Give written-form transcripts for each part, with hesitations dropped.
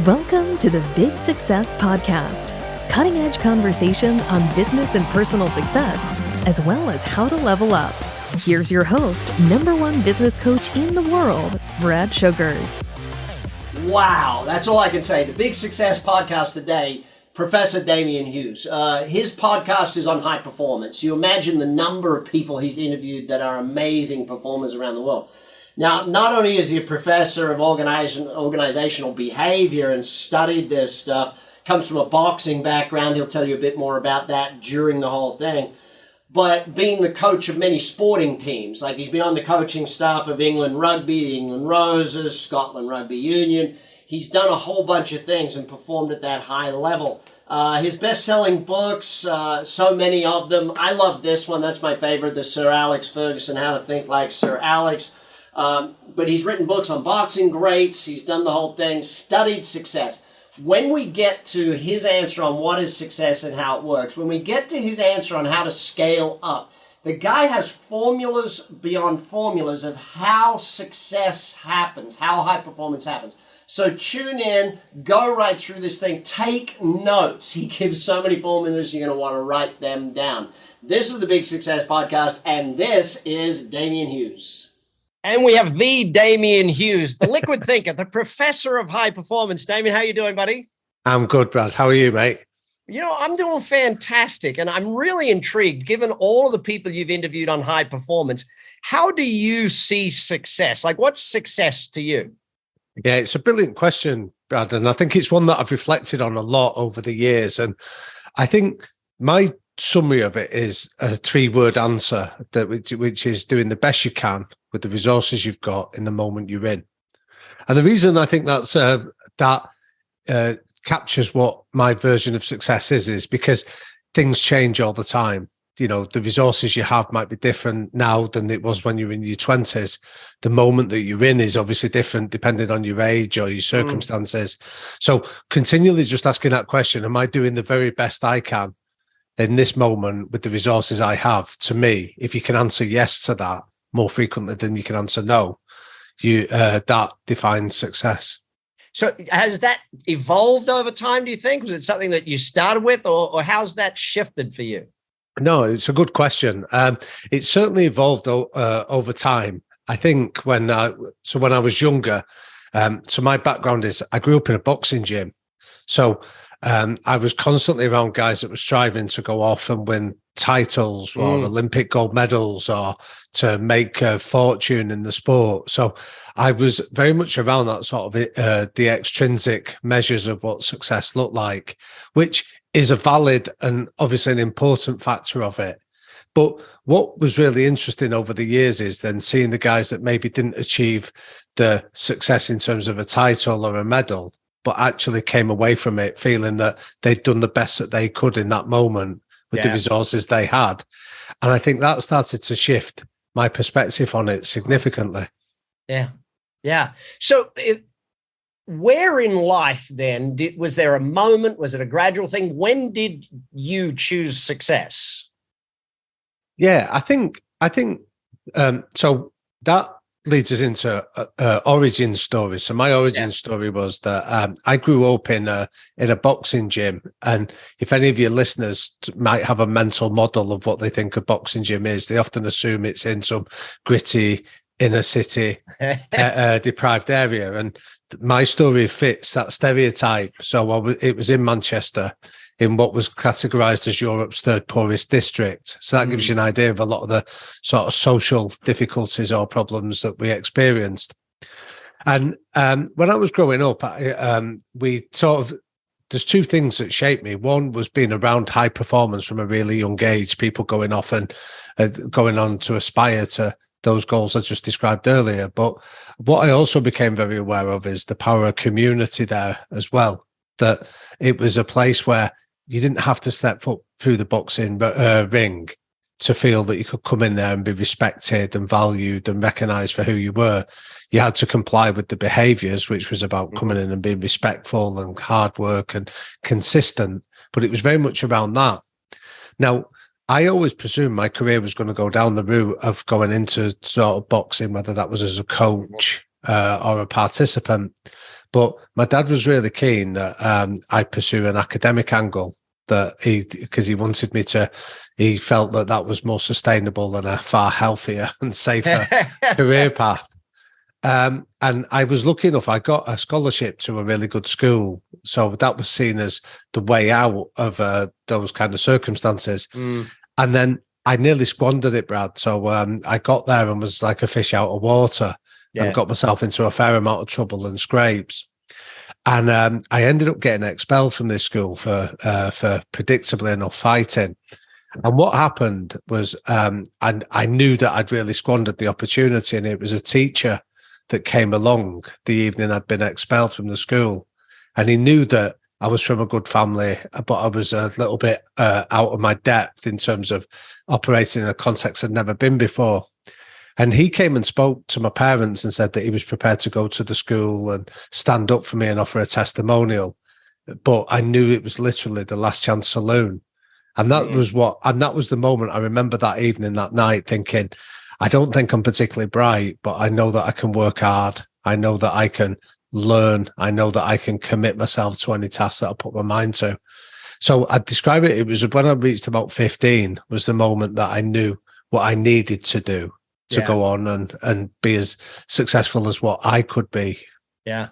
Welcome to the Big Success Podcast, cutting-edge conversations on business and personal success, as well as how to level up. Here's your host, #1 business coach in the world, Brad Sugars. Wow, that's all I can say. The Big Success Podcast today, Professor Damian Hughes. His podcast is on high performance. You imagine the number of people he's interviewed that are amazing performers around the world. Now, not only is he a professor of organizational behavior and studied this stuff, comes from a boxing background, he'll tell you a bit more about that during the whole thing, but being the coach of many sporting teams, like he's been on the coaching staff of England Rugby, the England Roses, Scotland Rugby Union. He's done a whole bunch of things and performed at that high level. His best-selling books, so many of them. I love this one. That's my favorite, the Sir Alex Ferguson, How to Think Like Sir Alex. But he's written books on boxing greats. He's done the whole thing, studied success. When we get to his answer on what is success and how it works, when we get to his answer on how to scale up, the guy has formulas beyond formulas of how success happens, how high performance happens. So tune in, go right through this thing, take notes. He gives so many formulas, you're going to want to write them down. This is the Big Success Podcast, and this is Damian Hughes. And we have the Damian Hughes, the liquid thinker, the professor of high performance. Damian, how you doing, buddy? I'm good, Brad. How are you, mate? You know, I'm doing fantastic. And I'm really intrigued, given all of the people you've interviewed on high performance. How do you see success? Like, what's success to you? Yeah, it's a brilliant question, Brad. And I think it's one that I've reflected on a lot over the years. And I think my summary of it is a 3-word answer, which is doing the best you can with the resources you've got in the moment you're in. And the reason I think that's captures what my version of success is because things change all the time. You know, the resources you have might be different now than it was when you were in your 20s. The moment that you're in is obviously different depending on your age or your circumstances. So continually just asking that question, am I doing the very best I can in this moment with the resources I have? To me, if you can answer yes to that more frequently than you can answer no, that defines success. So has that evolved over time, do you think? Was it something that you started with, or how's that shifted for you? No, it's a good question. It's certainly evolved over time. I think when I was younger, so my background is I grew up in a boxing gym. So I was constantly around guys that were striving to go off and win titles or Olympic gold medals or to make a fortune in the sport. So I was very much around that sort of the extrinsic measures of what success looked like, which is a valid and obviously an important factor of it. But what was really interesting over the years is then seeing the guys that maybe didn't achieve the success in terms of a title or a medal, but actually came away from it feeling that they'd done the best that they could in that moment with the resources they had. And I think that started to shift my perspective on it significantly. Yeah. Yeah. So where in life then, was there a moment? Was it a gradual thing? When did you choose success? Yeah, I think so that leads us into origin story. So my origin story was that I grew up in a boxing gym, and if any of your listeners might have a mental model of what they think a boxing gym is, they often assume it's in some gritty inner city deprived area, and my story fits that stereotype. So it was in Manchester, in what was categorized as Europe's 3rd poorest district. So that gives you an idea of a lot of the sort of social difficulties or problems that we experienced. And when I was growing up, there's 2 things that shaped me. One was being around high performance from a really young age, people going off and going on to aspire to those goals I just described earlier. But what I also became very aware of is the power of community there as well, that it was a place where you didn't have to step foot through the boxing ring to feel that you could come in there and be respected and valued and recognized for who you were. You had to comply with the behaviors, which was about coming in and being respectful and hard work and consistent. But it was very much around that. Now, I always presumed my career was going to go down the route of going into sort of boxing, whether that was as a coach or a participant. But my dad was really keen that I pursue an academic angle, because he wanted me to, he felt that that was more sustainable and a far healthier and safer career path. And I was lucky enough, I got a scholarship to a really good school. So that was seen as the way out of those kind of circumstances. And then I nearly squandered it, Brad. So I got there and was like a fish out of water and got myself into a fair amount of trouble and scrapes. And I ended up getting expelled from this school for predictably enough fighting. And what happened was, and I knew that I'd really squandered the opportunity, and it was a teacher that came along the evening I'd been expelled from the school. And he knew that I was from a good family, but I was a little bit out of my depth in terms of operating in a context I'd never been before. And he came and spoke to my parents and said that he was prepared to go to the school and stand up for me and offer a testimonial. But I knew it was literally the last chance saloon. And that was the moment I remember that evening, that night, thinking, I don't think I'm particularly bright, but I know that I can work hard. I know that I can learn. I know that I can commit myself to any task that I put my mind to. So I describe it, it was when I reached about 15 was the moment that I knew what I needed to do to go on and be as successful as what I could be. Yeah.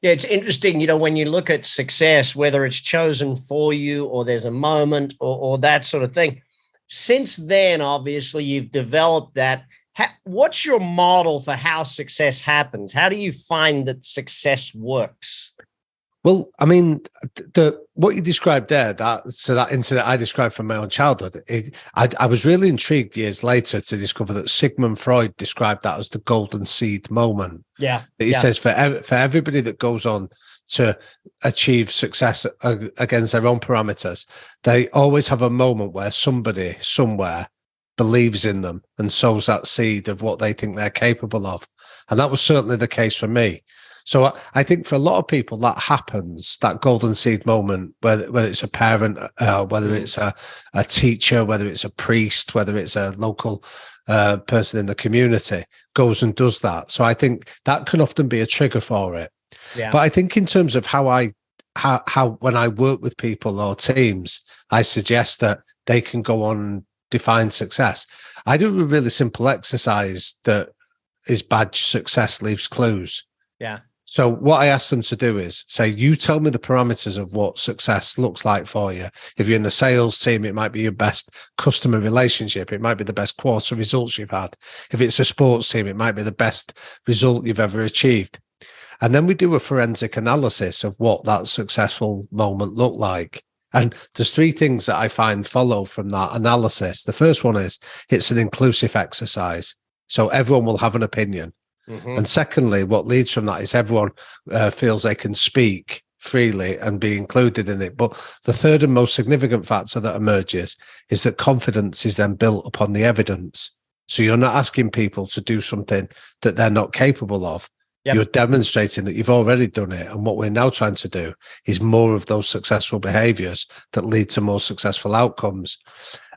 Yeah, it's interesting, when you look at success, whether it's chosen for you or there's a moment or that sort of thing. Since then, obviously, you've developed that. What's your model for how success happens? How do you find that success works? Well, I mean, what you described there, that incident I described from my own childhood, I was really intrigued years later to discover that Sigmund Freud described that as the golden seed moment. Yeah. He says for everybody that goes on to achieve success against their own parameters, they always have a moment where somebody somewhere believes in them and sows that seed of what they think they're capable of. And that was certainly the case for me. So I think for a lot of people that happens, that golden seed moment, whether it's a parent, whether it's a teacher, whether it's a priest, whether it's a local person in the community, goes and does that. So I think that can often be a trigger for it. Yeah. But I think in terms of how when I work with people or teams, I suggest that they can go on and define success. I do a really simple exercise that is badge success leaves clues. Yeah. So what I ask them to do is say, you tell me the parameters of what success looks like for you. If you're in the sales team, it might be your best customer relationship. It might be the best quarter results you've had. If it's a sports team, it might be the best result you've ever achieved. And then we do a forensic analysis of what that successful moment looked like. And there's three things that I find follow from that analysis. The first one is it's an inclusive exercise. So everyone will have an opinion. Mm-hmm. And secondly, what leads from that is everyone feels they can speak freely and be included in it. But the third and most significant factor that emerges is that confidence is then built upon the evidence. So you're not asking people to do something that they're not capable of. Yep. You're demonstrating that you've already done it. And what we're now trying to do is more of those successful behaviors that lead to more successful outcomes.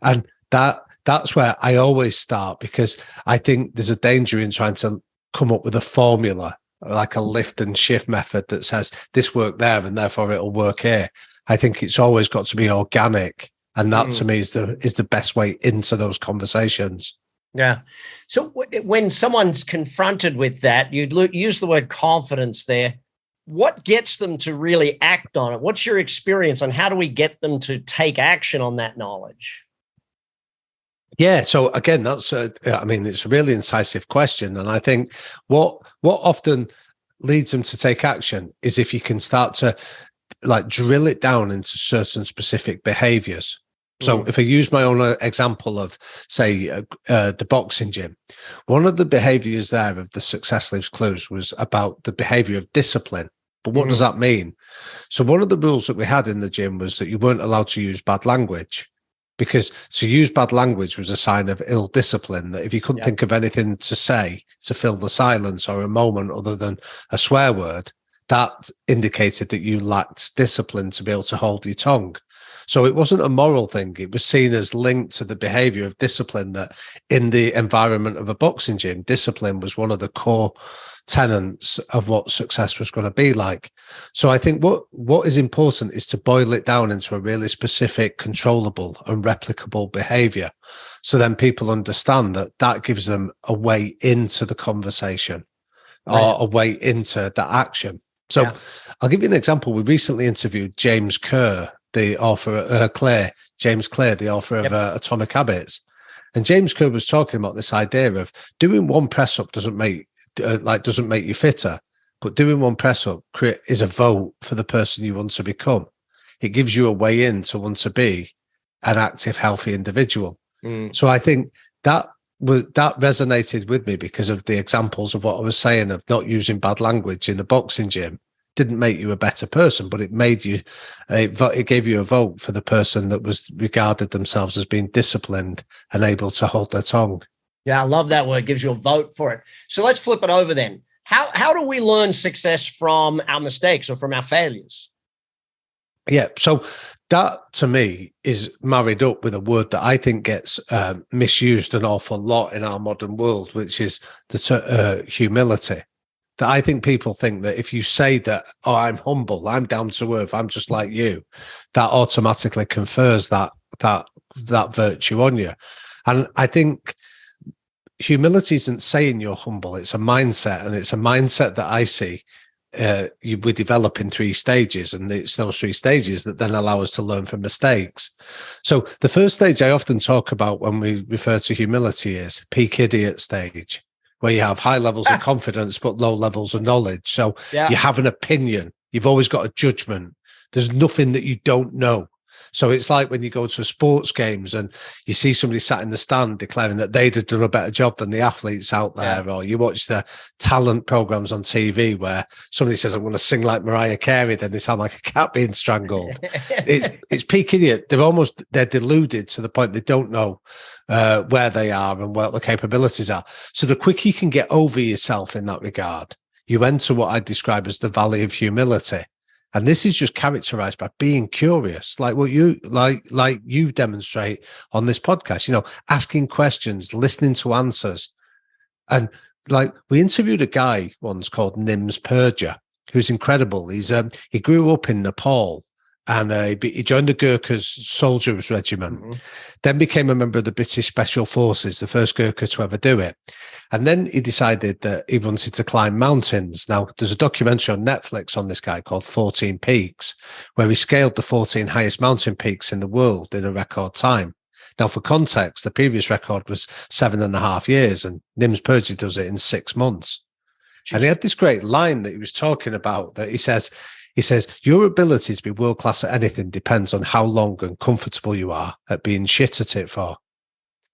And that's where I always start, because I think there's a danger in trying to come up with a formula, like a lift and shift method that says this worked there and therefore it'll work here. I think it's always got to be organic. And that to me is the best way into those conversations. Yeah. So when someone's confronted with that, you'd use the word confidence there. What gets them to really act on it? What's your experience on how do we get them to take action on that knowledge? Yeah. So again, it's a really incisive question. And I think what often leads them to take action is if you can start to drill it down into certain specific behaviors. So if I use my own example of, say, the boxing gym, one of the behaviors there of the success leaves clues was about the behavior of discipline. But what does that mean? So one of the rules that we had in the gym was that you weren't allowed to use bad language, because to use bad language was a sign of ill discipline, that if you couldn't think of anything to say to fill the silence or a moment other than a swear word, that indicated that you lacked discipline to be able to hold your tongue. So it wasn't a moral thing. It was seen as linked to the behavior of discipline, that in the environment of a boxing gym, discipline was one of the core tenets of what success was going to be like. So I think what is important is to boil it down into a really specific, controllable and replicable behavior. So then people understand that gives them a way into the conversation or a way into the action. So I'll give you an example. We recently interviewed James Clear, the author, James Clear, the author of Atomic Habits. And James Clear was talking about this idea of doing one press up doesn't make you fitter, but doing one press up is a vote for the person you want to become. It gives you a way in to want to be an active, healthy individual. So I think that resonated with me because of the examples of what I was saying of not using bad language in the boxing gym. Didn't make you a better person, but it made you, it gave you a vote for the person that was regarded themselves as being disciplined and able to hold their tongue. Yeah, I love that word. It gives you a vote for it. So let's flip it over then. How do we learn success from our mistakes or from our failures? Yeah, so that to me is married up with a word that I think gets misused an awful lot in our modern world, which is the humility. That I think people think that if you say that, oh, I'm humble, I'm down to earth, I'm just like you, that automatically confers that virtue on you. And I think humility isn't saying you're humble, it's a mindset, and it's a mindset that I see we develop in 3 stages, and it's those 3 stages that then allow us to learn from mistakes. So the first stage I often talk about when we refer to humility is peak idiot stage, where you have high levels of confidence but low levels of knowledge. So you have an opinion, you've always got a judgment, there's nothing that you don't know. So it's like when you go to sports games and you see somebody sat in the stand declaring that they'd have done a better job than the athletes out there, or you watch the talent programs on TV where somebody says, I'm going to sing like Mariah Carey, then they sound like a cat being strangled. It's peak idiot. They're deluded to the point they don't know where they are and what the capabilities are. So the quicker you can get over yourself in that regard, you enter what I describe as the valley of humility. And this is just characterized by being curious, like what you like you demonstrate on this podcast, asking questions, listening to answers. And like we interviewed a guy once called Nims Purja, who's incredible. He grew up in Nepal, and he joined the Gurkhas soldiers regiment, then became a member of the British Special Forces, the first Gurkha to ever do it. And then he decided that he wanted to climb mountains. Now, there's a documentary on Netflix on this guy called 14 Peaks, where he scaled the 14 highest mountain peaks in the world in a record time. Now, for context, the previous record was 7.5 years, and Nims Purja does it in 6 months. Jeez. And he had this great line that he was talking about that he says, your ability to be world-class at anything depends on how long and comfortable you are at being shit at it for.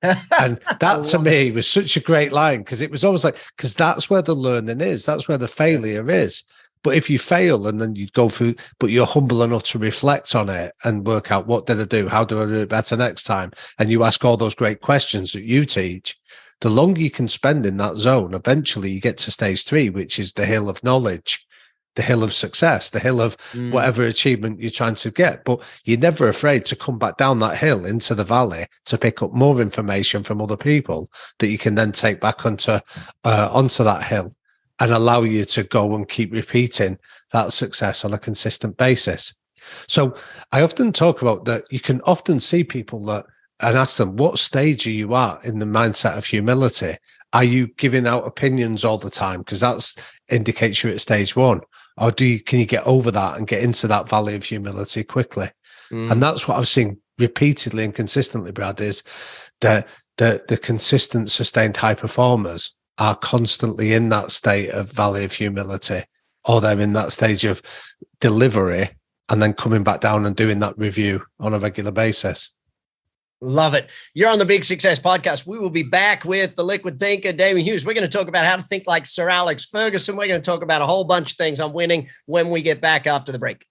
And that to me was such a great line, because it was almost like, because that's where the learning is, that's where the failure is. But if you fail and then you go through, but you're humble enough to reflect on it and work out, what did I do? How do I do it better next time? And you ask all those great questions that you teach, the longer you can spend in that zone, eventually you get to stage 3, which is the hill of knowledge, the hill of success, the hill of whatever achievement you're trying to get. But you're never afraid to come back down that hill into the valley to pick up more information from other people that you can then take back onto that hill and allow you to go and keep repeating that success on a consistent basis. So I often talk about that. You can often see people that and ask them, what stage are you at in the mindset of humility? Are you giving out opinions all the time? Because that indicates you're at stage 1. Or can you get over that and get into that valley of humility quickly? And that's what I've seen repeatedly and consistently, Brad, is that the consistent, sustained high performers are constantly in that state of valley of humility, or they're in that stage of delivery and then coming back down and doing that review on a regular basis. Love it. You're on the Big Success Podcast. We will be back with the liquid thinker, Damian Hughes. We're going to talk about how to think like Sir Alex Ferguson. We're going to talk about a whole bunch of things on winning when we get back after the break.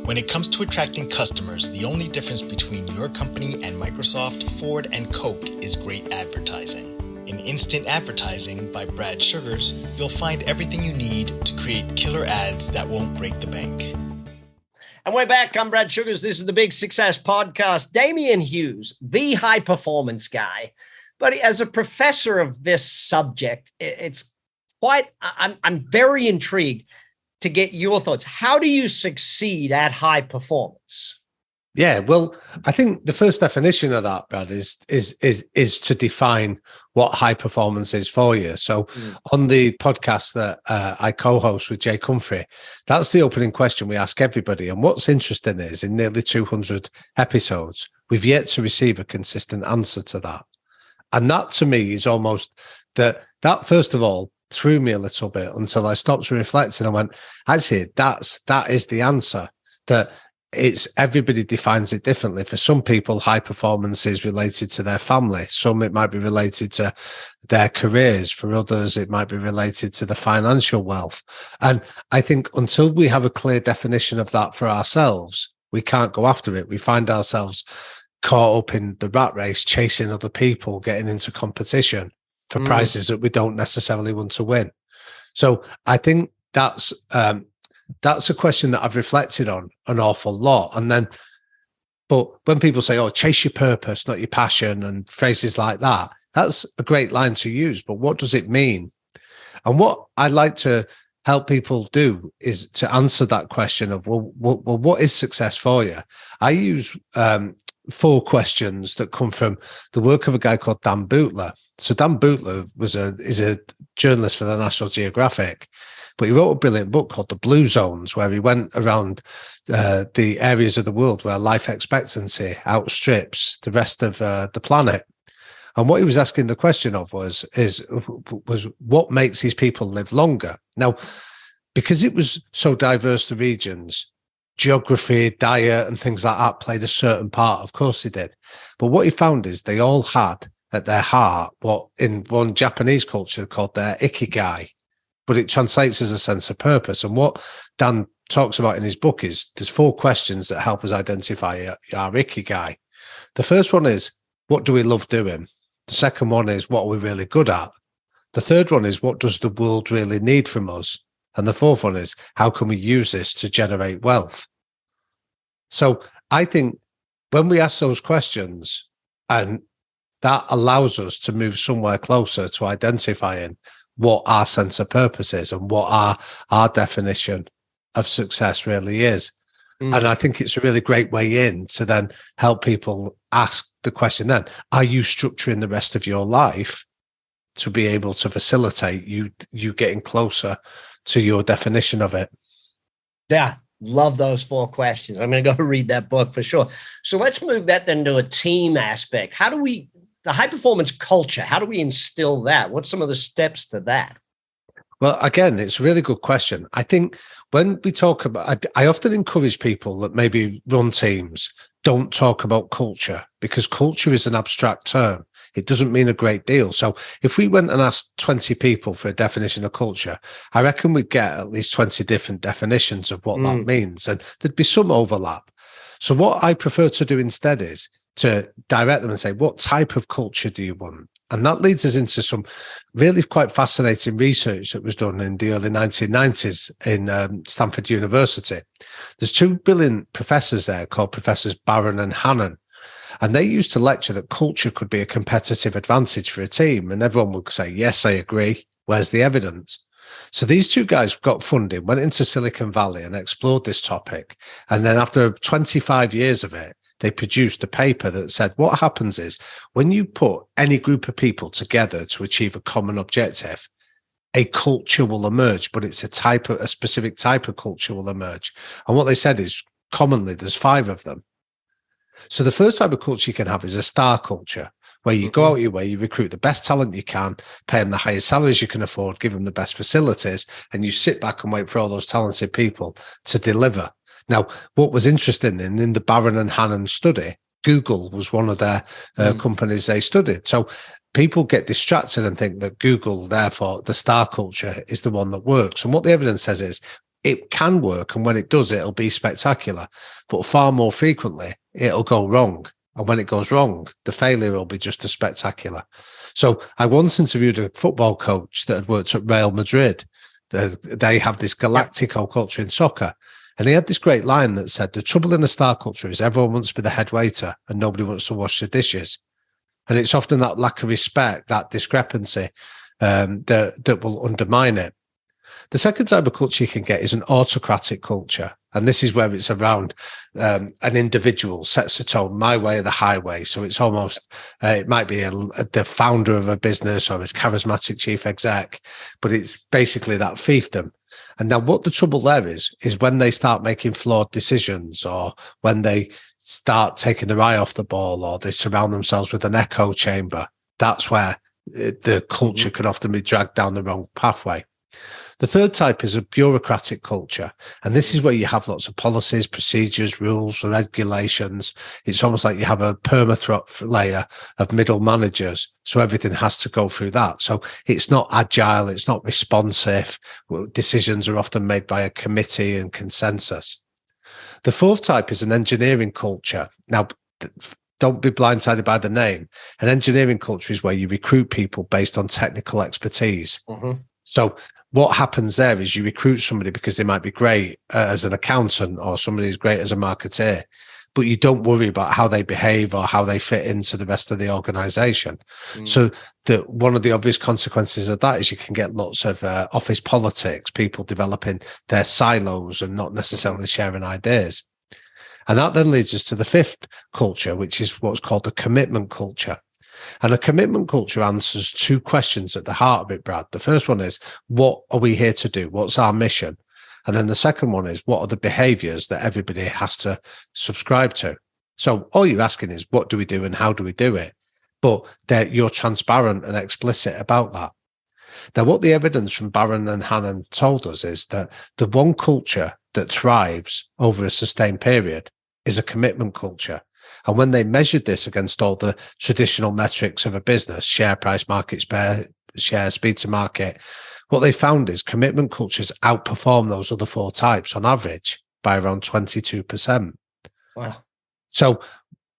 When it comes to attracting customers, the only difference between your company and Microsoft, Ford, and Coke is great advertising. In Instant Advertising by Brad Sugars, you'll find everything you need to create killer ads that won't break the bank. And we're back. I'm Brad Sugars. This is the Big Success Podcast. Damian Hughes, the high performance guy. But as a professor of this subject, it's I'm very intrigued to get your thoughts. How do you succeed at high performance? Yeah, well, I think the first definition of that, Brad, is to define what high performance is for you. So on the podcast that I co-host with Jake Humphrey, that's the opening question we ask everybody. And what's interesting is in nearly 200 episodes, we've yet to receive a consistent answer to that. And that to me is almost that first of all threw me a little bit until I stopped reflecting and went, actually, that is the answer. That it's everybody defines it differently. For some people, high performance is related to their family. Some it might be related to their careers. For others, it might be related to the financial wealth. And I think until we have a clear definition of that for ourselves, we can't go after it. We find ourselves caught up in the rat race, chasing other people, getting into competition for prizes that we don't necessarily want to win. So I think that's a question that I've reflected on an awful lot. And then, but when people say, oh, chase your purpose, not your passion, and phrases like that, that's a great line to use. But what does it mean? And what I like to help people do is to answer that question of, well, what is success for you? I use 4 questions that come from the work of a guy called Dan Bootler. So Dan Bootler is a journalist for the National Geographic, but he wrote a brilliant book called The Blue Zones, where he went around the areas of the world where life expectancy outstrips the rest of the planet. And what he was asking the question of was what makes these people live longer? Now, because it was so diverse, the regions, geography, diet, and things like that played a certain part. Of course they did. But what he found is they all had at their heart what in one Japanese culture called their ikigai, but it translates as a sense of purpose. And what Dan talks about in his book is there's 4 questions that help us identify our ikigai. The first one is, what do we love doing? The second one is, what are we really good at? The third one is, what does the world really need from us? And the fourth one is, how can we use this to generate wealth? So I think when we ask those questions, and that allows us to move somewhere closer to identifying what our sense of purpose is and what our definition of success really is. And I think it's a really great way in to then help people ask the question then, are you structuring the rest of your life to be able to facilitate you getting closer to your definition of it? Yeah, love those 4 questions. I'm going to go read that book for sure. So let's move that then to a team aspect. How do we, the high performance culture, how do we instill that? What's some of the steps to that? Well, again, it's a really good question. I think when we talk about, I often encourage people that maybe run teams, don't talk about culture, because culture is an abstract term. It doesn't mean a great deal. So if we went and asked 20 people for a definition of culture, I reckon we'd get at least 20 different definitions of what that means. And there'd be some overlap. So what I prefer to do instead is to direct them and say, what type of culture do you want? And that leads us into some really quite fascinating research that was done in the early 1990s in Stanford University. There's 2 brilliant professors there called Professors Barron and Hannon. And they used to lecture that culture could be a competitive advantage for a team. And everyone would say, yes, I agree. Where's the evidence? So these 2 guys got funding, went into Silicon Valley and explored this topic. And then after 25 years of it, they produced a paper that said what happens is when you put any group of people together to achieve a common objective, a culture will emerge, but it's a specific type of culture will emerge. And what they said is commonly there's 5 of them. So the first type of culture you can have is a star culture, where you go out your way, you recruit the best talent you can, pay them the highest salaries you can afford, give them the best facilities, and you sit back and wait for all those talented people to deliver. Now, what was interesting in the Barron and Hannon study, Google was one of their companies they studied. So people get distracted and think that Google, therefore, the star culture is the one that works. And what the evidence says is it can work. And when it does, it'll be spectacular. But far more frequently, it'll go wrong. And when it goes wrong, the failure will be just as spectacular. So I once interviewed a football coach that had worked at Real Madrid. They have this Galactico culture in soccer. And he had this great line that said, the trouble in a star culture is everyone wants to be the head waiter and nobody wants to wash the dishes. And it's often that lack of respect, that discrepancy that will undermine it. The second type of culture you can get is an autocratic culture. And this is where it's around an individual sets the tone, my way or the highway. So it's almost, it might be the founder of a business or his charismatic chief exec, but it's basically that fiefdom. And now what the trouble there is when they start making flawed decisions, or when they start taking their eye off the ball, or they surround themselves with an echo chamber, that's where the culture can often be dragged down the wrong pathway. The third type is a bureaucratic culture. And this is where you have lots of policies, procedures, rules, regulations. It's almost like you have a permafrost layer of middle managers. So everything has to go through that. So it's not agile. It's not responsive. Decisions are often made by a committee and consensus. The fourth type is an engineering culture. Now, don't be blindsided by the name. An engineering culture is where you recruit people based on technical expertise. So what happens there is you recruit somebody because they might be great as an accountant, or somebody who's great as a marketeer, but you don't worry about how they behave or how they fit into the rest of the organization. So one of the obvious consequences of that is you can get lots of office politics, people developing their silos and not necessarily sharing ideas. And that then leads us to the fifth culture, which is what's called a commitment culture. And a commitment culture answers two questions at the heart of it, Brad. The first one is, what are we here to do? What's our mission? And then the second one is, what are the behaviors that everybody has to subscribe to? So all you're asking is, what do we do and how do we do it? But you're transparent and explicit about that. Now, what the evidence from Barron and Hannon told us is that the one culture that thrives over a sustained period is a commitment culture. And when they measured this against all the traditional metrics of a business, share price, market share, speed to market, what they found is commitment cultures outperform those other four types on average by around 22%. Wow. So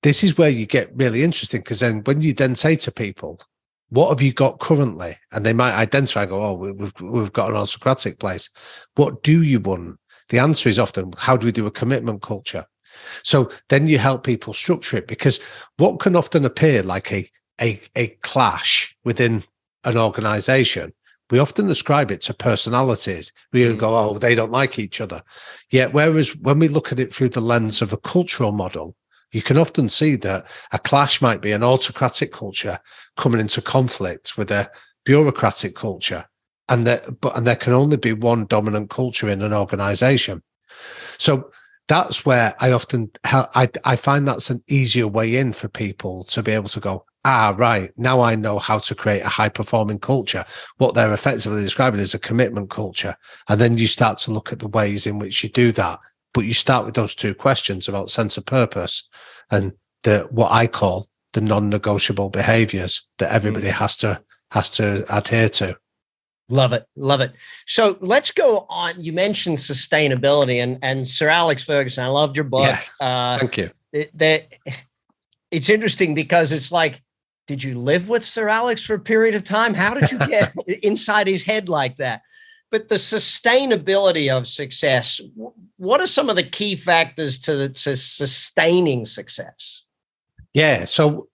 this is where you get really interesting, because then when you then say to people, what have you got currently? And they might identify, go, oh, we've got an autocratic place. What do you want? The answer is often, how do we do a commitment culture? So then you help people structure it, because what can often appear like a clash within an organization, we often ascribe it to personalities. We go, oh, they don't like each other. Yet, whereas when we look at it through the lens of a cultural model, you can often see that a clash might be an autocratic culture coming into conflict with a bureaucratic culture, and there can only be one dominant culture in an organization. So that's where I find that's an easier way in for people to be able to go, right, now I know how to create a high performing culture. What they're effectively describing is a commitment culture. And then you start to look at the ways in which you do that. But you start with those two questions about sense of purpose and what I call the non-negotiable behaviors that everybody has to adhere to. Love it. Love it. So let's go on. You mentioned sustainability and Sir Alex Ferguson. I loved your book. Yeah, thank you. It's interesting because it's like, did you live with Sir Alex for a period of time? How did you get inside his head like that? But the sustainability of success, what are some of the key factors to sustaining success? Yeah. So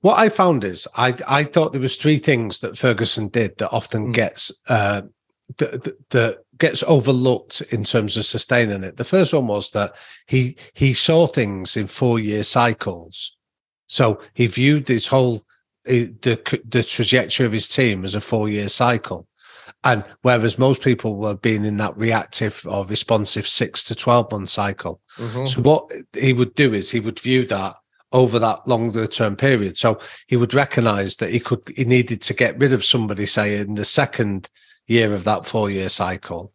what I found is I thought there was three things that Ferguson did that often gets that gets overlooked in terms of sustaining it. The first one was that he saw things in 4-year cycles. So he viewed this whole the trajectory of his team as a 4-year cycle. And whereas most people were being in that reactive or responsive 6 to 12 month cycle. So what he would do is he would view that over that longer term period. So he would recognize that he needed to get rid of somebody, say, in the second year of that 4-year cycle,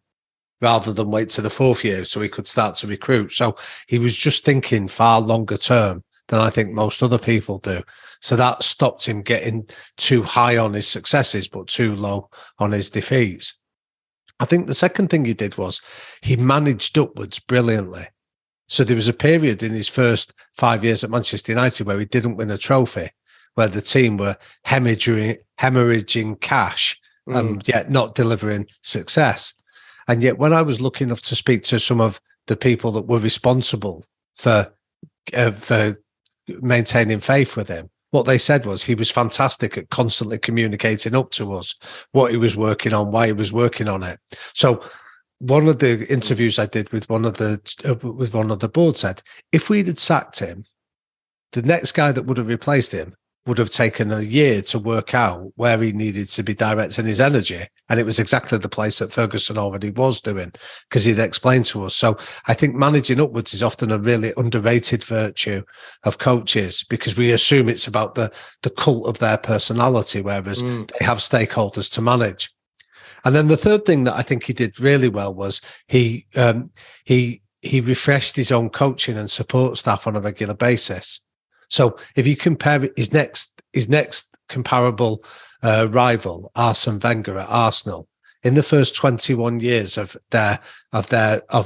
rather than wait to the 4th year so he could start to recruit. So he was just thinking far longer term than I think most other people do. So that stopped him getting too high on his successes, but too low on his defeats. I think the second thing he did was he managed upwards brilliantly. So there was a period in his first 5 years at Manchester United where he didn't win a trophy, where the team were hemorrhaging cash and yet not delivering success. And yet when I was lucky enough to speak to some of the people that were responsible for maintaining faith with him, what they said was he was fantastic at constantly communicating up to us what he was working on, why he was working on it. So one of the interviews I did with one of the board said, if we'd had sacked him, the next guy that would have replaced him would have taken a year to work out where he needed to be directing his energy. And it was exactly the place that Ferguson already was doing, because he'd explained to us. So I think managing upwards is often a really underrated virtue of coaches, because we assume it's about the cult of their personality, whereas they have stakeholders to manage. And then the third thing that I think he did really well was he refreshed his own coaching and support staff on a regular basis. So if you compare his next comparable rival, Arsene Wenger at Arsenal, in the first 21 years of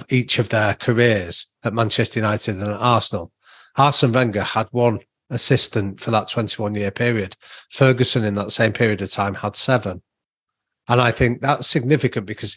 each of their careers at Manchester United and at Arsenal, Arsene Wenger had one assistant for that 21-year period. Ferguson in that same period of time had 7. And I think that's significant, because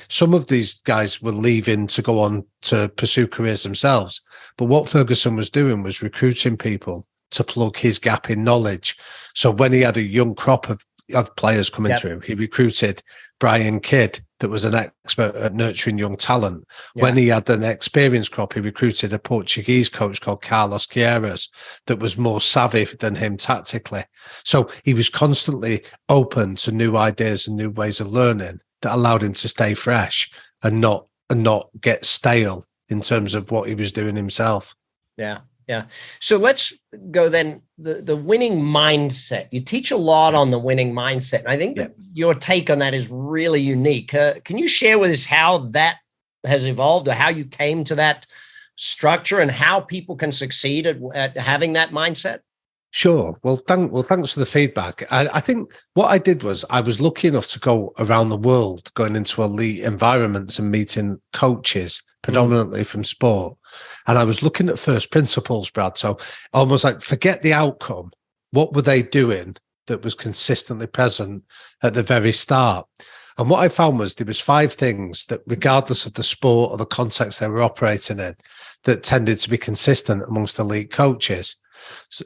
some of these guys were leaving to go on to pursue careers themselves. But what Ferguson was doing was recruiting people to plug his gap in knowledge. So when he had a young crop of players coming through, he recruited Brian Kidd, that was an expert at nurturing young talent. When he had an experienced crop, he recruited a Portuguese coach called Carlos Queiroz that was more savvy than him tactically. So he was constantly open to new ideas and new ways of learning that allowed him to stay fresh and not get stale in terms of what he was doing himself. Yeah. Yeah. So let's go then, the winning mindset. You teach a lot on the winning mindset. And I think that your take on that is really unique. Can you share with us how that has evolved, or how you came to that structure, and how people can succeed at having that mindset? Sure. Well, thanks for the feedback. I think what I did was I was lucky enough to go around the world, going into elite environments and meeting coaches, predominantly from sport. And I was looking at first principles, Brad. So almost like, forget the outcome. What were they doing that was consistently present at the very start? And what I found was there was 5 things that, regardless of the sport or the context they were operating in, that tended to be consistent amongst elite coaches.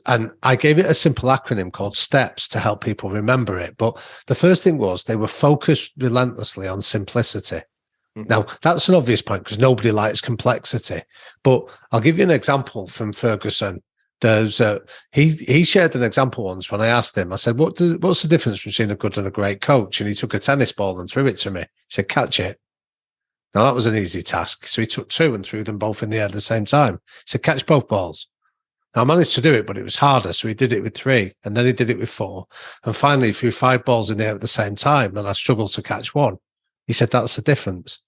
And I gave it a simple acronym called STEPS to help people remember it. But the first thing was they were focused relentlessly on simplicity. Now, that's an obvious point, because nobody likes complexity. But I'll give you an example from Ferguson. He shared an example once when I asked him. I said, what's the difference between a good and a great coach? And he took a tennis ball and threw it to me. He said, catch it. Now, that was an easy task. So he took 2 and threw them both in the air at the same time. He said, catch both balls. Now, I managed to do it, but it was harder. So he did it with 3, and then he did it with 4. And finally, he threw 5 balls in the air at the same time, and I struggled to catch one. He said, that's the difference.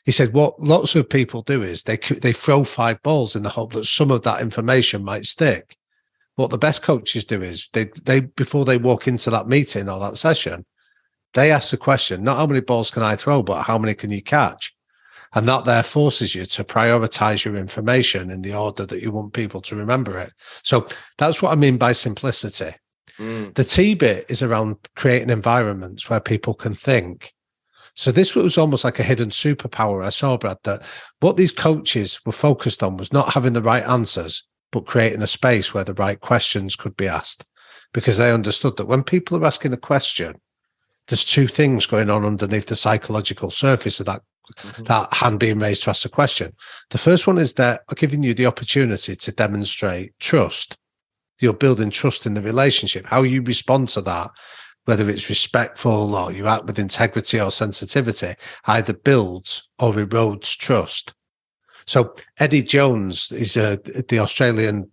He said, what lots of people do is they throw 5 balls in the hope that some of that information might stick. What the best coaches do is they before they walk into that meeting or that session, they ask the question, not how many balls can I throw, but how many can you catch? And that there forces you to prioritize your information in the order that you want people to remember it. So that's what I mean by simplicity. The T bit is around creating environments where people can think. So this was almost like a hidden superpower I saw, Brad, that what these coaches were focused on was not having the right answers, but creating a space where the right questions could be asked, because they understood that when people are asking a question, there's 2 things going on underneath the psychological surface of that hand being raised to ask a question. The first one is that giving you the opportunity to demonstrate trust. You're building trust in the relationship. How you respond to that, whether it's respectful or you act with integrity or sensitivity, either builds or erodes trust. So Eddie Jones, is the Australian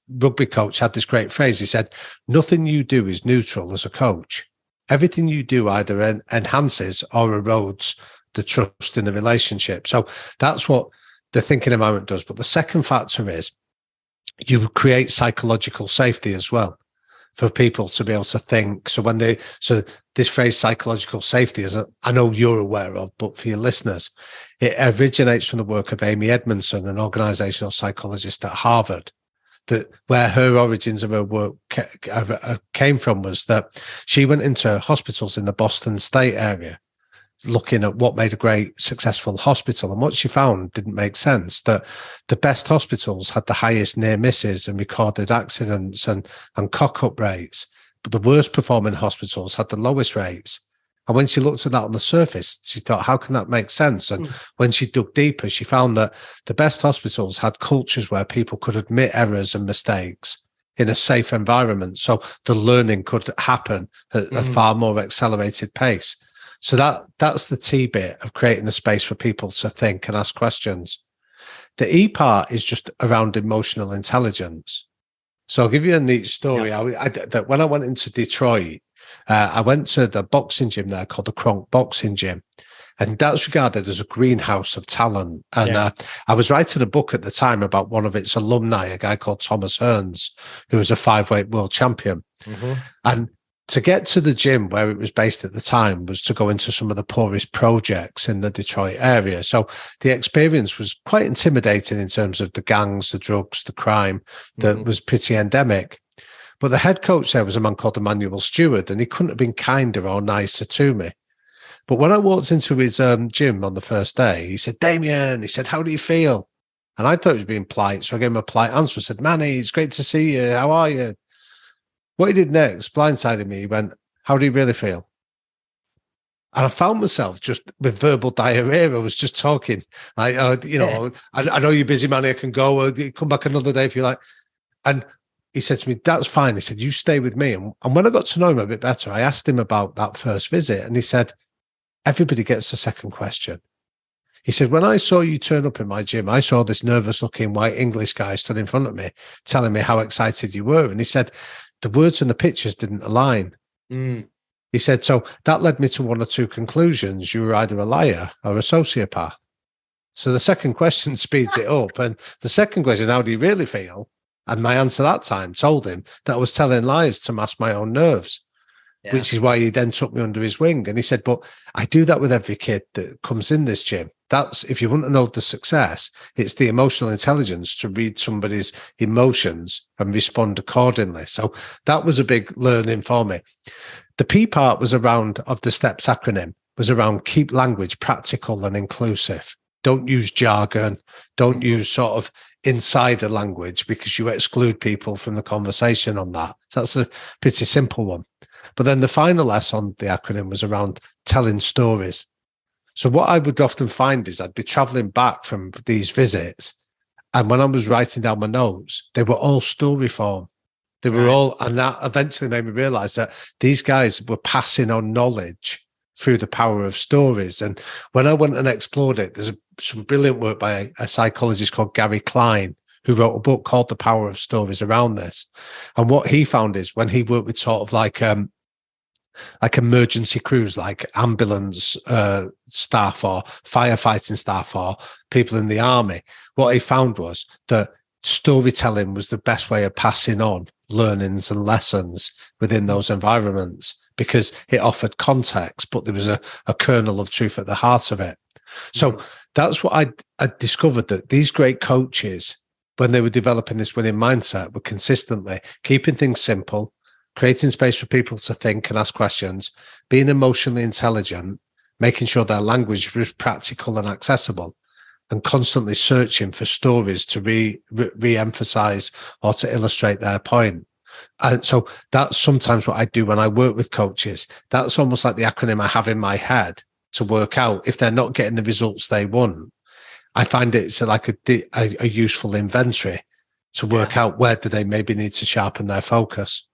rugby coach, had this great phrase. He said, nothing you do is neutral as a coach. Everything you do either enhances or erodes the trust in the relationship. So that's what the thinking environment does. But the second factor is you create psychological safety as well for people to be able to think. So this phrase psychological safety is, I know you're aware of, but for your listeners, it originates from the work of Amy Edmondson, an organizational psychologist at Harvard, that where her origins of her work came from was that she went into hospitals in the Boston state area looking at what made a great successful hospital. And what she found didn't make sense, that the best hospitals had the highest near misses and recorded accidents and cock-up rates, but the worst performing hospitals had the lowest rates. And when she looked at that on the surface, she thought, how can that make sense? And when she dug deeper, she found that the best hospitals had cultures where people could admit errors and mistakes in a safe environment. So the learning could happen at a far more accelerated pace. So that's the T bit of creating a space for people to think and ask questions. The E part is just around emotional intelligence. So I'll give you a neat story. That when I went into Detroit, I went to the boxing gym there called the Kronk Boxing Gym. And that's regarded as a greenhouse of talent. And I was writing a book at the time about one of its alumni, a guy called Thomas Hearns, who was a 5-weight world champion. And to get to the gym where it was based at the time was to go into some of the poorest projects in the Detroit area. So the experience was quite intimidating in terms of the gangs, the drugs, the crime that was pretty endemic. But the head coach there was a man called Emmanuel Stewart, and he couldn't have been kinder or nicer to me. But when I walked into his gym on the first day, he said, Damian, he said, how do you feel? And I thought he was being polite, so I gave him a polite answer. I said, Manny, it's great to see you. How are you? What he did next, blindsided me, he went, how do you really feel? And I found myself just with verbal diarrhea. I was just talking. I know you're busy, Manny, I can go. Come back another day if you like. And he said to me, that's fine. He said, you stay with me. And when I got to know him a bit better, I asked him about that first visit. And he said, everybody gets a second question. He said, when I saw you turn up in my gym, I saw this nervous looking white English guy stood in front of me telling me how excited you were. And he said, the words and the pictures didn't align. He said, so that led me to one or two conclusions. You were either a liar or a sociopath. So the second question speeds it up. And the second question, how do you really feel? And my answer that time told him that I was telling lies to mask my own nerves. Which is why he then took me under his wing. And he said, but I do that with every kid that comes in this gym. That's, if you want to know the success, it's the emotional intelligence to read somebody's emotions and respond accordingly. So that was a big learning for me. The P part was around, of the STEPS acronym, was around keep language practical and inclusive. Don't use jargon. Don't use sort of insider language because you exclude people from the conversation on that. So that's a pretty simple one. But then the final S on the acronym was around telling stories. So what I would often find is I'd be traveling back from these visits, and when I was writing down my notes, they were all story form. They were all, and that eventually made me realize that these guys were passing on knowledge through the power of stories. And when I went and explored it, there's some brilliant work by a psychologist called Gary Klein, who wrote a book called The Power of Stories around this. And what he found is when he worked with sort of like emergency crews, like ambulance staff or firefighting staff or people in the army, what he found was that storytelling was the best way of passing on learnings and lessons within those environments because it offered context, but there was a kernel of truth at the heart of it. So that's what I discovered, that these great coaches, when they were developing this winning mindset, were consistently keeping things simple, creating space for people to think and ask questions, being emotionally intelligent, making sure their language was practical and accessible, and constantly searching for stories to re-emphasize or to illustrate their point. And so that's sometimes what I do when I work with coaches. That's almost like the acronym I have in my head to work out if they're not getting the results they want. I find it's like a useful inventory to work out where do they maybe need to sharpen their focus.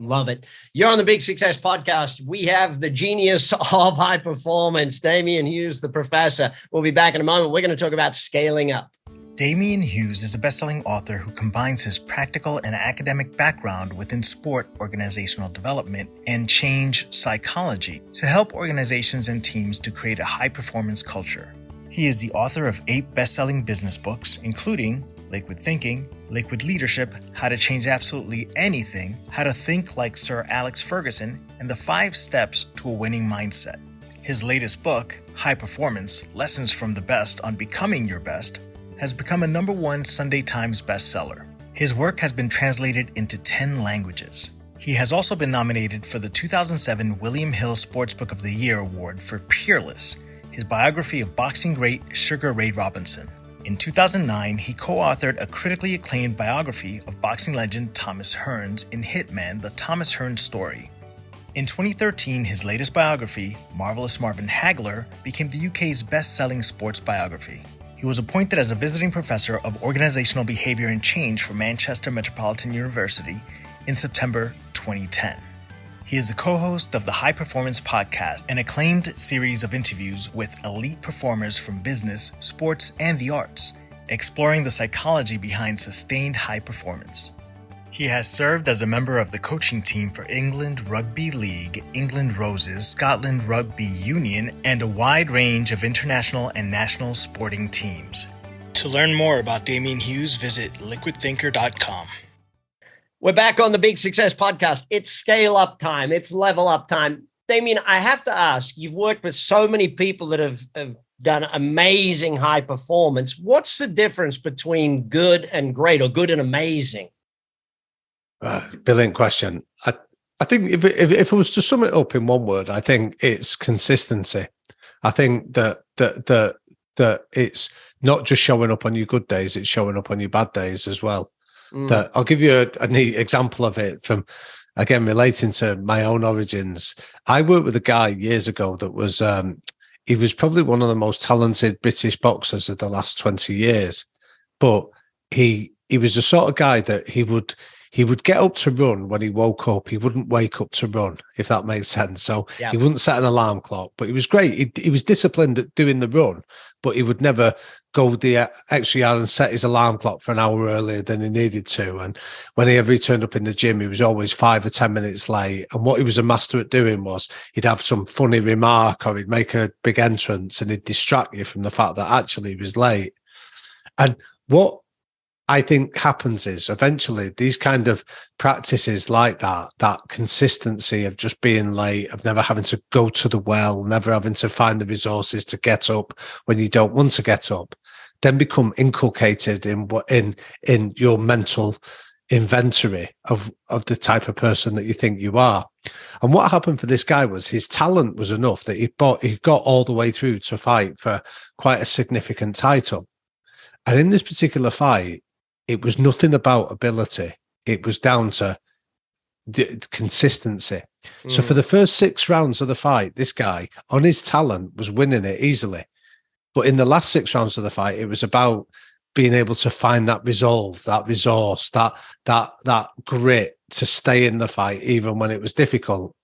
Love it. You're on the Big Success Podcast. We have the genius of high performance, Damian Hughes, the professor. We'll be back in a moment. We're going to talk about scaling up. Damian Hughes is a best-selling author who combines his practical and academic background within sport organizational development and change psychology to help organizations and teams to create a high-performance culture. He is the author of 8 best-selling business books, including Liquid Thinking, Liquid Leadership, How to Change Absolutely Anything, How to Think Like Sir Alex Ferguson, and the 5 Steps to a Winning Mindset. His latest book, High Performance, Lessons from the Best on Becoming Your Best, has become a #1 Sunday Times bestseller. His work has been translated into 10 languages. He has also been nominated for the 2007 William Hill Sportsbook of the Year Award for Peerless, his biography of boxing great Sugar Ray Robinson. In 2009, he co-authored a critically acclaimed biography of boxing legend Thomas Hearns in Hitman, The Thomas Hearns Story. In 2013, his latest biography, Marvelous Marvin Hagler, became the UK's best-selling sports biography. He was appointed as a visiting professor of organizational behavior and change for Manchester Metropolitan University in September 2010. He is the co-host of the High Performance Podcast, an acclaimed series of interviews with elite performers from business, sports, and the arts, exploring the psychology behind sustained high performance. He has served as a member of the coaching team for England Rugby League, England Roses, Scotland Rugby Union, and a wide range of international and national sporting teams. To learn more about Damian Hughes, visit liquidthinker.com. We're back on the Big Success Podcast. It's scale up time. It's level up time. Damian, I have to ask, you've worked with so many people that have done amazing high performance. What's the difference between good and great, or good and amazing? Brilliant question. I think if I was to sum it up in one word, I think it's consistency. I think that it's not just showing up on your good days, it's showing up on your bad days as well. That I'll give you a neat example of it from, again, relating to my own origins. I worked with a guy years ago that was, he was probably one of the most talented British boxers of the last 20 years. But he was the sort of guy that he would get up to run when he woke up. He wouldn't wake up to run, if that makes sense. So He wouldn't set an alarm clock, but he was great. He was disciplined at doing the run, but he would never go the extra yard and set his alarm clock for an hour earlier than he needed to. And whenever he turned up in the gym, he was always 5 or 10 minutes late. And what he was a master at doing was he'd have some funny remark, or he'd make a big entrance and he'd distract you from the fact that actually he was late. And what I think happens is eventually these kind of practices like that consistency of just being late, of never having to go to the well, never having to find the resources to get up when you don't want to get up, then become inculcated in your mental inventory of the type of person that you think you are. And what happened for this guy was his talent was enough that he got all the way through to fight for quite a significant title. And in this particular fight, it was nothing about ability. It was down to consistency. So for the first 6 rounds of the fight, this guy, on his talent, was winning it easily. But in the last 6 rounds of the fight, it was about being able to find that resolve, that resource, that grit to stay in the fight, even when it was difficult.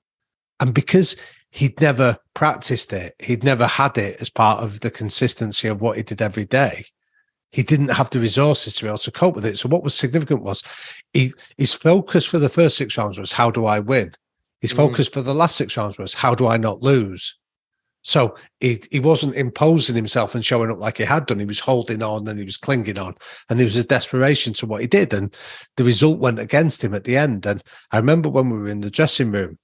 And because he'd never practiced it, he'd never had it as part of the consistency of what he did every day, he didn't have the resources to be able to cope with it. So what was significant was his focus for the first 6 rounds was, how do I win? His focus for the last 6 rounds was, how do I not lose? So he wasn't imposing himself and showing up like he had done. He was holding on and he was clinging on, and there was a desperation to what he did. And the result went against him at the end. And I remember when we were in the dressing room,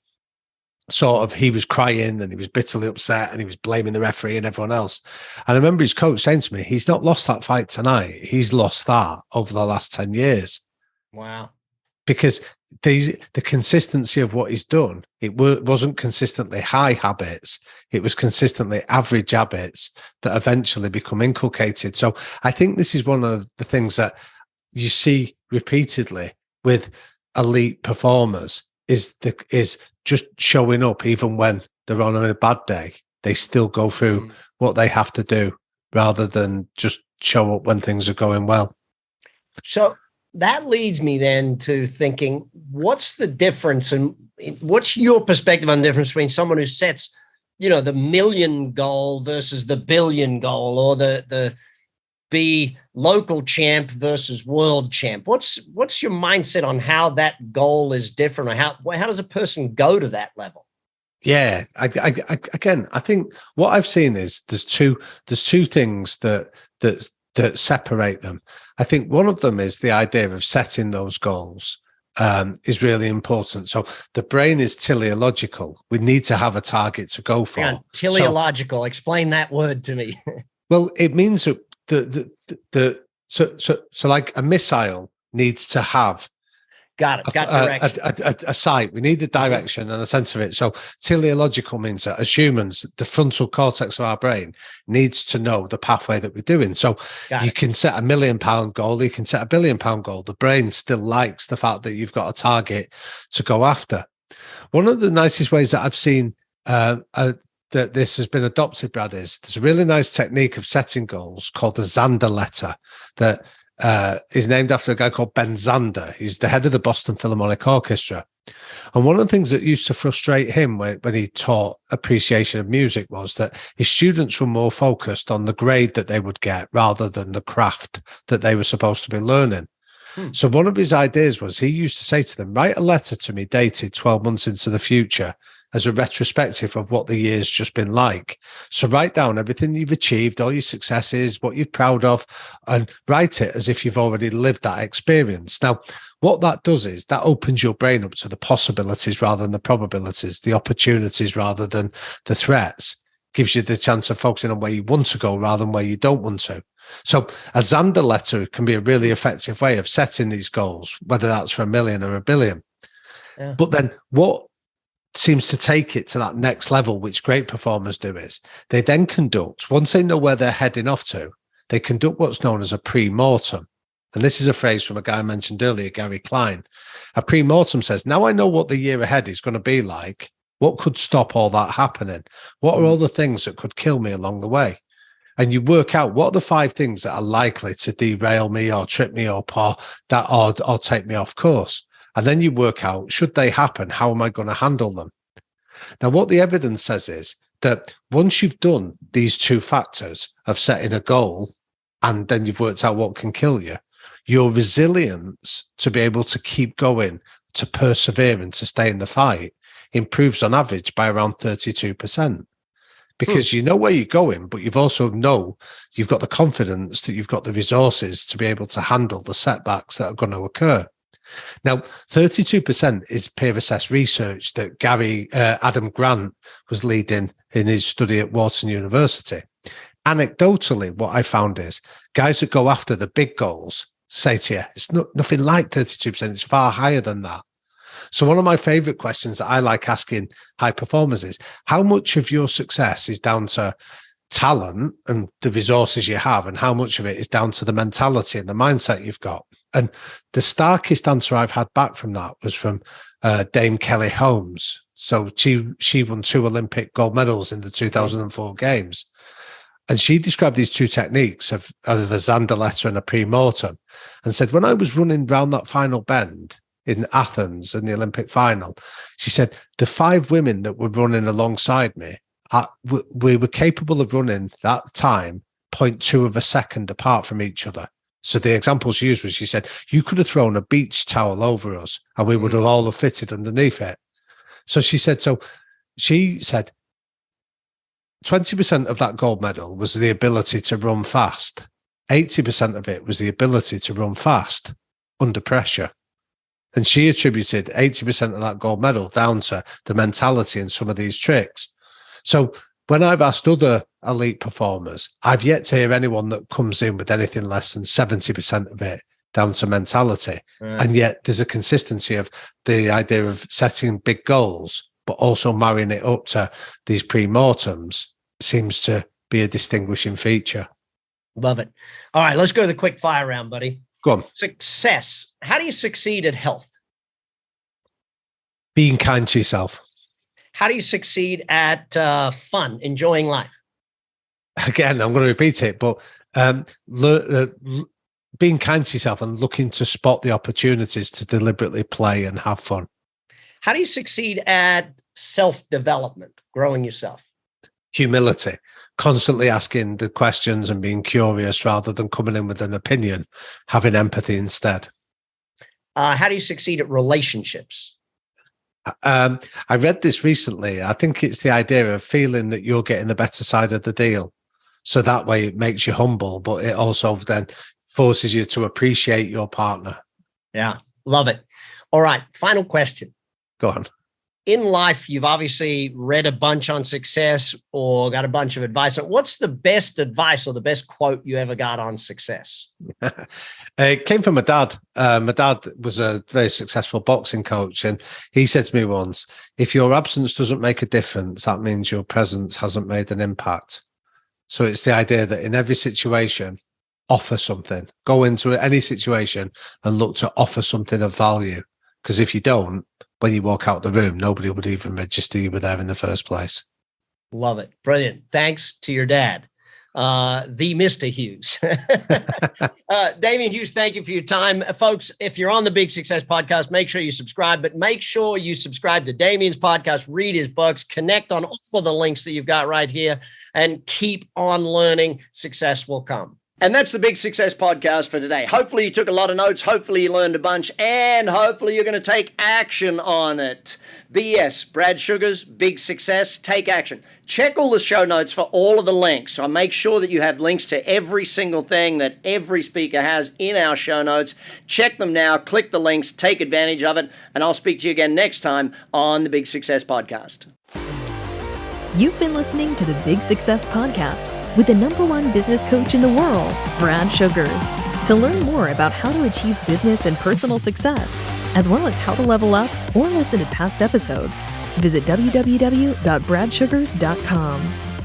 sort of, he was crying and he was bitterly upset and he was blaming the referee and everyone else. And I remember his coach saying to me, he's not lost that fight tonight. He's lost that over the last 10 years. Wow. Because the consistency of what he's done, it wasn't consistently high habits. It was consistently average habits that eventually become inculcated. So I think this is one of the things that you see repeatedly with elite performers is just showing up. Even when they're on a bad day, they still go through what they have to do rather than just show up when things are going well. So that leads me then to thinking, what's the difference, and what's your perspective on the difference between someone who sets, the 1 million goal versus the billion goal, or the be local champ versus world champ? What's your mindset on how that goal is different, or how does a person go to that level? Yeah, again, I think what I've seen is there's two things that separate them. I think one of them is the idea of setting those goals is really important. So the brain is teleological. We need to have a target to go for. Yeah, teleological. Explain that word to me. Well, it means that so like a missile needs to have Got it. Got direction. A sight. We need a direction and a sense of it. So teleological means that as humans, the frontal cortex of our brain needs to know the pathway that we're doing. So you can set £1 million goal, you can set £1 billion goal. The brain still likes the fact that you've got a target to go after. One of the nicest ways that I've seen that this has been adopted, Brad, is there's a really nice technique of setting goals called the Zander letter that is named after a guy called Ben Zander. He's the head of the Boston Philharmonic Orchestra. And one of the things that used to frustrate him when he taught appreciation of music was that his students were more focused on the grade that they would get rather than the craft that they were supposed to be learning. So one of his ideas was he used to say to them, write a letter to me dated 12 months into the future as a retrospective of what the year's just been like. So write down everything you've achieved, all your successes, what you're proud of, and write it as if you've already lived that experience. Now, what that does is that opens your brain up to the possibilities rather than the probabilities, the opportunities rather than the threats. Gives you the chance of focusing on where you want to go rather than where you don't want to. So a Zander letter can be a really effective way of setting these goals, whether that's for $1 million or $1 billion. Yeah. But then what seems to take it to that next level, which great performers do, is they then conduct, once they know where they're heading off to, they conduct what's known as a pre-mortem. And this is a phrase from a guy I mentioned earlier, Gary Klein. A pre-mortem says, now I know what the year ahead is going to be like. What could stop all that happening? What are all the things that could kill me along the way? And you work out what are the 5 things that are likely to derail me or trip me up or take me off course. And then you work out, should they happen, how am I going to handle them? Now, what the evidence says is that once you've done these 2 factors of setting a goal, and then you've worked out what can kill you, your resilience to be able to keep going, to persevere and to stay in the fight improves on average by around 32%. Because you know where you're going, but you've also you've got the confidence that you've got the resources to be able to handle the setbacks that are going to occur. Now, 32% is peer assessed research that Adam Grant was leading in his study at Wharton University. Anecdotally, what I found is guys that go after the big goals say to you, it's nothing like 32%, it's far higher than that. So one of my favorite questions that I like asking high performers is, how much of your success is down to talent and the resources you have, and how much of it is down to the mentality and the mindset you've got? And the starkest answer I've had back from that was from Dame Kelly Holmes. So she won 2 Olympic gold medals in the 2004 games. And she described these 2 techniques of a Zander letter and a pre-mortem, and said, when I was running round that final bend in Athens in the Olympic final, she said, the 5 women that were running alongside me, we were capable of running that time 0.2 of a second apart from each other. So the example she used was, she said, you could have thrown a beach towel over us and we would have all have fitted underneath it. So she said 20% of that gold medal was the ability to run fast. 80% of it was the ability to run fast under pressure. And she attributed 80% of that gold medal down to the mentality and some of these tricks. So when I've asked other elite performers, I've yet to hear anyone that comes in with anything less than 70% of it down to mentality. Right. And yet there's a consistency of the idea of setting big goals, but also marrying it up to these pre-mortems seems to be a distinguishing feature. Love it. All right, let's go to the quick fire round, buddy. Go on. Success. How do you succeed at health? Being kind to yourself. How do you succeed at fun, enjoying life? Again, I'm going to repeat it, but being kind to yourself and looking to spot the opportunities to deliberately play and have fun. How do you succeed at self-development, growing yourself? Humility, constantly asking the questions and being curious rather than coming in with an opinion, having empathy instead. How do you succeed at relationships? I read this recently. I think it's the idea of feeling that you're getting the better side of the deal. So that way it makes you humble, but it also then forces you to appreciate your partner. Yeah, love it. All right, final question. Go on. in life, you've obviously read a bunch on success or got a bunch of advice. What's the best advice or the best quote you ever got on success? It came from my dad. My dad was a very successful boxing coach, and he said to me once, if your absence doesn't make a difference, that means your presence hasn't made an impact. So it's the idea that in every situation, offer something. Go into any situation and look to offer something of value. Because if you don't, when you walk out the room, nobody would even register you were there in the first place. Love it. Brilliant. Thanks to your dad, the Mr. Hughes. Damian Hughes, thank you for your time. Folks, if you're on the Big Success Podcast, make sure you subscribe, but make sure you subscribe to Damian's podcast, read his books, connect on all of the links that you've got right here, and keep on learning. Success will come. And that's the Big Success Podcast for today. Hopefully you took a lot of notes. Hopefully you learned a bunch. And hopefully you're going to take action on it. BS, Brad Sugar's Big Success, take action. Check all the show notes for all of the links. So make sure that you have links to every single thing that every speaker has in our show notes. Check them now. Click the links. Take advantage of it. And I'll speak to you again next time on the Big Success Podcast. You've been listening to the Big Success Podcast with the #1 business coach in the world, Brad Sugars. To learn more about how to achieve business and personal success, as well as how to level up or listen to past episodes, visit www.bradsugars.com.